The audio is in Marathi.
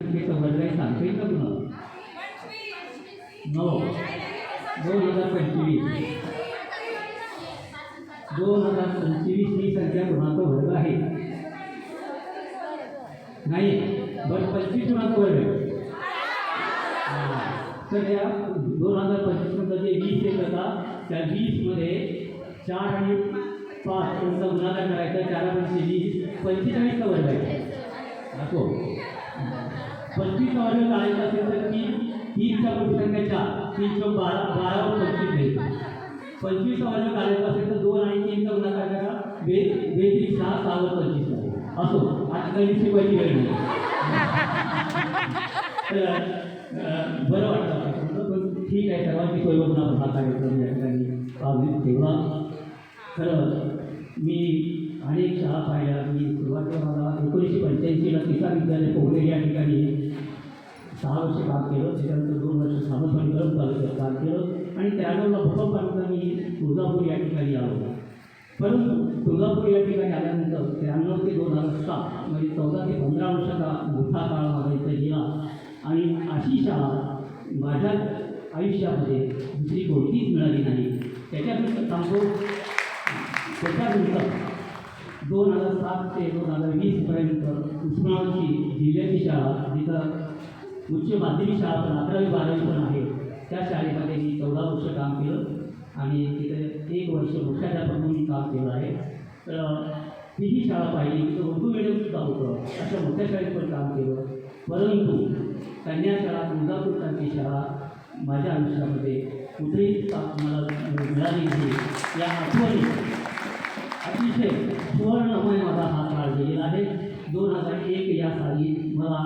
वर्ग आहे सांगता येईल का तुम्हाला? 2025 ही संख्या गुणांक वर्ग आहे. नाही बरं 25 गुणांक वर्ग आहे. तर या 2025 मध्ये जे 20 येतं का त्या 20 मध्ये 4 आणि 5 यांचा गुणाकार करायचा. 4 × 20 45 वर्ग आहे. असो 25 वर्ग काढायचा असेल तर 3च्या पुस्तकाच्या 3 × 12 12 वर 25 द्यायचं. 25 वर्ग काढायचा असेल तर 2 आणि 3चा गुणाकार करा. 2 6 6 वर 25 आहे. असो आता काही शिकवायची वेळ नाही. बरं वाटतं पण ठीक आहे. सर्वांची सोय होऊन आपण हा कार्यक्रम या ठिकाणी ठेवला. खरं मी अनेक शाळा पाहिल्या. मी सुरुवातीला मला 1985ला किसान विद्यालय पोहणे या ठिकाणी 6 वर्ष काम केलं. त्याच्यानंतर 2 वर्ष सामंतवाडी गरम तालुक्यात काम केलं आणि 93ला भूकंपानंतर मी तुळजापूर या ठिकाणी आलो. परंतु तुळजापूर या ठिकाणी आल्यानंतर 93 ते 2007 म्हणजे 14 ते 15 वर्षाचा मोठा काळ माझा इथं गेला आणि अशी शाळा माझ्या आयुष्यामध्ये दुसरी कोणतीच मिळाली नाही. त्याच्यानंतर सांगतो त्याच्यानंतर 2007 ते 2020 पर्यंत उस्मानाबादची जिल्ह्याची शाळा जिथं उच्च माध्यमिक शाळा पण 11वी 12वी पण आहे त्या शाळेमध्ये मी 14 वर्ष काम केलं आणि तिथे 1 वर्ष मुख्याध्यापक म्हणून काम केलं आहे. तर तीही शाळा पाहिली तिथं उर्दू मिडियमसुद्धा होतं. अशा मोठ्या शाळेत पण काम केलं. परंतु कन्या शाळा तुळजापूरची शाळा माझ्या आयुष्यामध्ये कुठेही मला मिळाली नाही. या आठवणी अतिशय सुवर्णमय माझा हा काळ गेलेला आहे. 2001 या साली मला